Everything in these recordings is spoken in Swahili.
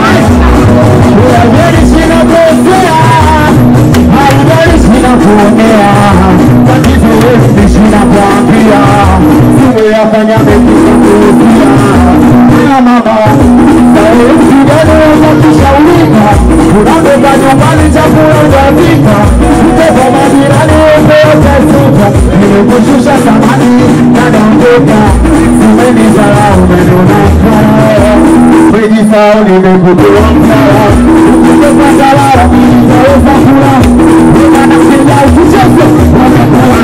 Nice. unapika, unabeba nyumbani chakula unapika, mtoto majirani wote suka, nimekushusha samani na naondoka, umenizarau umenionaka, umejisahau nimekutoa msala, ukitoka dalala nitaweza kula, unanapenda ukicheza, unakula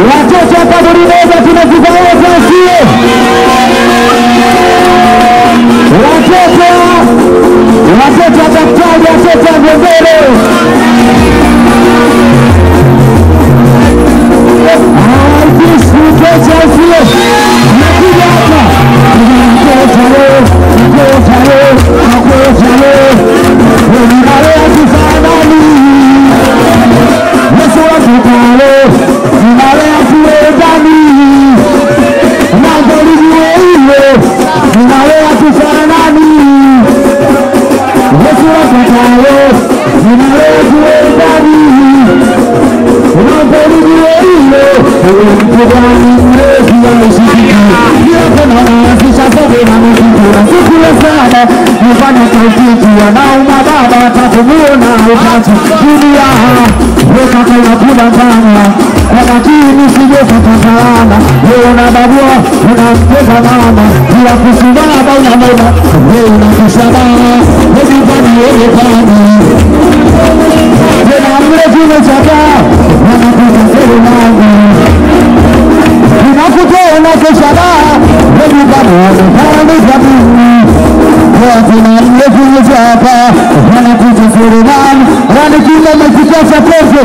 Watoto wa kaburi moja tunazika wote, sio? mrefu wa mshiriki. Kila kona wanasisha sobe na mshikura. Siku ya sana, nifanya kautiki. Wanauma baba, takumuona utatu. Dunia, weka kaya kuna kanya. Kwa makini sijoka kakalana. Weona babua, unamkeza mama. Kila kusubana bauna mama. Weona kushabana. Webi pani wewe pani. Tena mrefu umechaka. Wanakuza sere nangu. Unakutoona kushaba. Webi pani wewe pani kabini. Kwa tena mrefu umechaka. Wanakuza sere nangu. Wanikile mechikasa pese.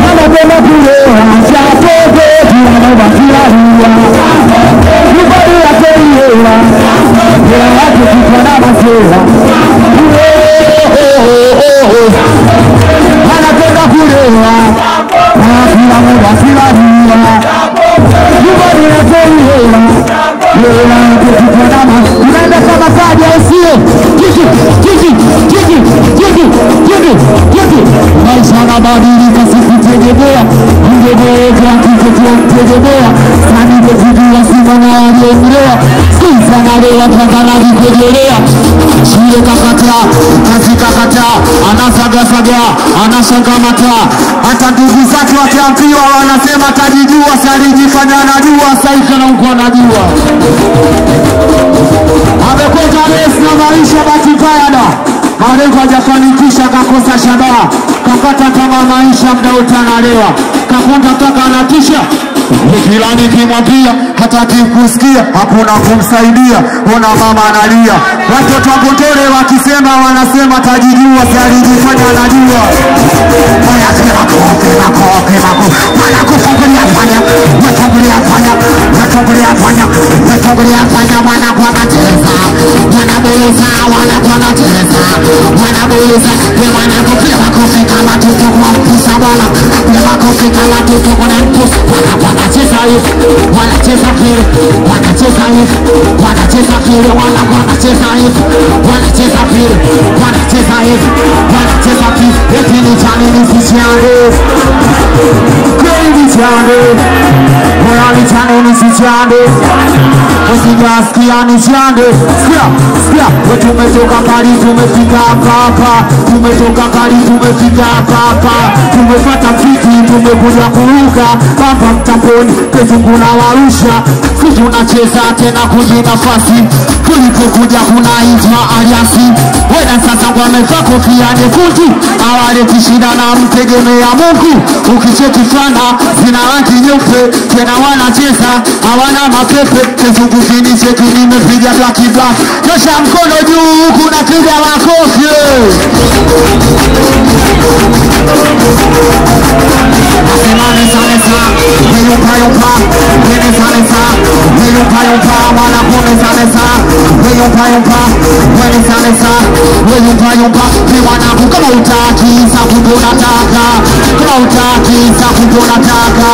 Wanapenda kulewa chapote kiwanova kilalia Nibadi ya kulewa Kila watu kikwana masewa Wanapenda kulewa kiwanova kilalia Nibadi ya kulewa Kila watu kikwana masewa Unaenda kama kaji au sio Kiki Maisha yanabadilika sisi tegemea Ungebeja tegemea Sani kujua sima na waliendelea Sisa na lewa kakana vikejelea Shule kakata, kazi kakata Anasaga, anashangamata Hata ndugu zake wakiambiwa wanasema tajijua Salijifanya anajua, saika na uko anajua Amekwenda resi na maisha batikayada Malengo hajafanikisha kakosa shabaha Kakata kama maisha mda utanalewa Kakonda taka anatisha Nikilani kimwambia hataki kusikia Hakuna kumsaidia Ona mama analia Watoto wapotole wakisema wanasema tajijua Salijifanya anajua Wetungulia fanya wanakuwa mateza Wanabuliza Wanabuliza Wanakupiga makofi kama tutu kwa mpisa bwana Piga makofi kama tutu kuna mpisa Wanacheza hivi Wanacheza kile Wanacheza hivi Wanacheza kile Wanacheza hivi Wanacheza kile Wanacheza hivi Wanacheza kile Eti ni chani ni sichane Kweli ni chane Moya ni chane ni sichane Usijasikia ni chane Sikia Tumetoka kali tumefika hapa Tumetoka kali tumefika hapa Tumepata mfiki tumekuja kuruka Hapa mtaponi kezungu na warusha Sisi tunacheza tena kuji nafasi Kuliko kuja kunaitwa aliasi Wena sasa kwa mefako kia nyekundu Awale kishida na mtegemea Mungu Ukicheki fana zina rangi nyeupe Tena wanacheza hawana mapepe Kezungu kinicheki nimepiga black Nyosha mkono juu kuna kiga makofi Asemane sanesa Weyupa Wene sanesa Weyupa Wana kone sanesa Weyupa Wene sanesa Weyupa Wanaku kama utaki Saku tunataka Kama utaki Saku tunataka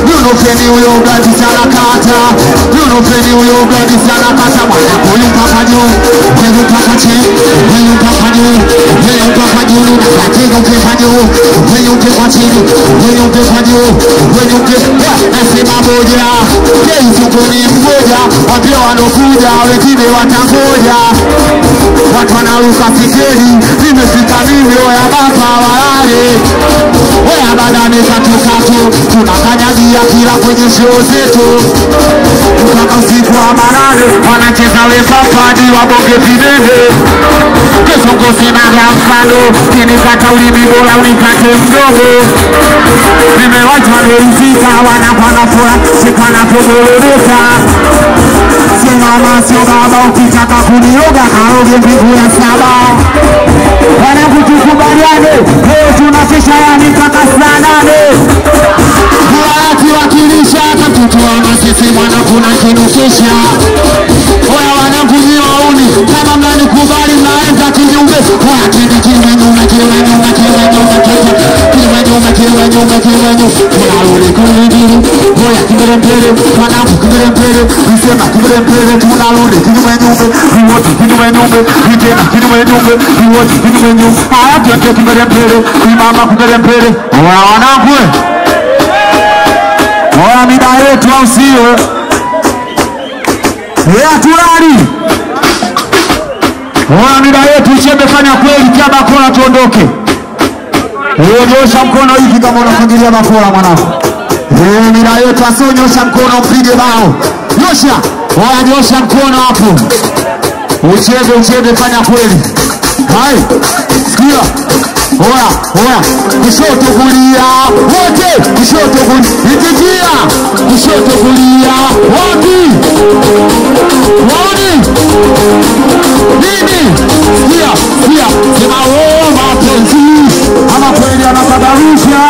Yunofeni uyo gadi sana kata Yunofeni uyo gadi sana kata Wanaku yupa kaju Weyupa kache Weyupa kaju Weyupa kaju Nakatigo kefaju Weyupa kachini Weyupa kaju Weyupa Nasema moja Keisuku ni mmoja Wapia wanokuja Wekine watangoja Watu wanaruka sikeli Nimefika mimi Oya bapa walale Oya badane katukatu Tunakanyagia kila kwenye show zetu Mpaka usiku wa manane Wanacheza wepapa Di wabonge pinene Kesongo sinaga mfano Kinikata ulimi bora unikate mdogo Nimewachwa neuzika Wanapanapura Sipanapogoloroka Simama sio baba ukitaka kunioga kaoge mbingu ya saba Wanakutukubaliane leo tunafisha yani mpaka saa 8 Kuwati wakilisha Katutu wana sisi mwana kuna kinukisha Oya wanakunyiwa uni Kama mnani kubali mnaenza kinyume Oya kinyume nyume tunarudi kuingili hoya kimbele mbele wanangu kimbele mbele nisema kimbele mbele tunarudi kinyume wote kinyume nitena kinyume wote kinyume haya tuende kimbele mbele mama kimbele mbele wanangu hoya mida yetu au sio tulali hoya mida yetu chembe fanya kweli kia bakora tuondoke nyosha mkono hivi kama unafagilia bakora mwanangu mida yetu asio nyosha mkono mpige bao nyosha hoya nyosha mkono hapo ucheze fanya kweli hai sikia hoya kushoto kulia wote kushoto kulia ikitia kushoto kulia wapi waoni nini sikia sema mapenzi ama kweli anakadarisha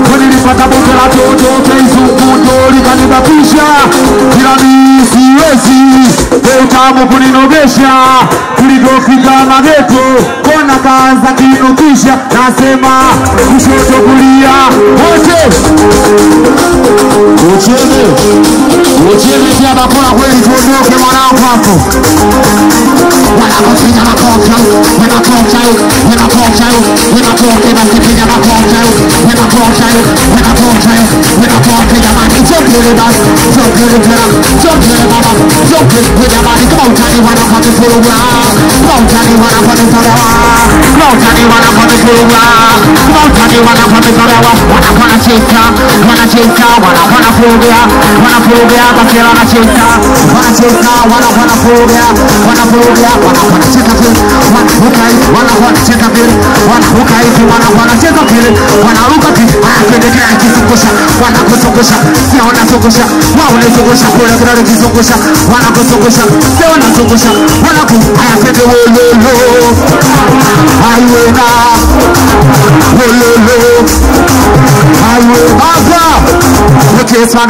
kwani nilipata bote la toto keizungundo likanibakisha kila siwezi utamu kuninogesha kuligofika mageto kona kaanza kinukisha nasema kushoto kulia wote ucheze pia bakula kweli tuondoke mwanangu hapo wanakofinya makocha nasipinya makocha jamani jokele basi jokele tena jokele baba jokele jamani kautani wanapata furuga kautani wanapata furaha kautani wanapata furuga kautani wanapata furaha wanacheza wanafuruga basi wanacheza wanafuruga wanacheza vile wanacheza vile wanacheza vile wanaruka vile anapendelea kizungusha wanakuzungusha sio wanazungusha wao wanazungusha kule kule kizungusha wanakuzungusha sio wanazungusha hayapende wololo haiwena wololo haiwena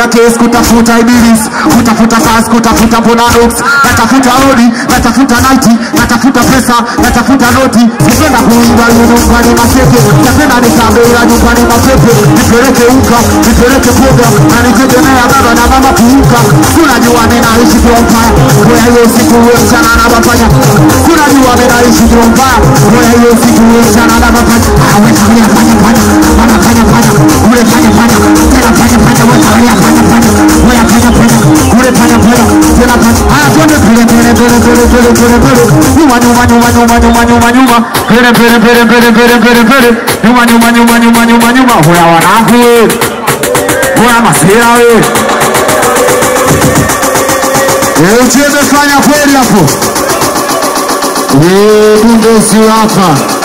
Kes kutafuta ibilisi kutafuta fast kutafuta bonus natafuta odi natafuta nighti natafuta pesa natafuta noti sipenda kuiba nyumbani masepe napenda nikambe ila nyumbani masepe nipeleke unga nipeleke boga na nitegemea baba na mama kuuka tunajua ninaishi kwa mbaya kwa hiyo siku mchana na bafanya tunajua ninaishi kwa mbaya kwa hiyo siku mchana na bafanya fanya wanafanya kule fanya tena fanya nyuma hoya wanangu hoya masira we ucheze fanya kweli hapo bunde si hapa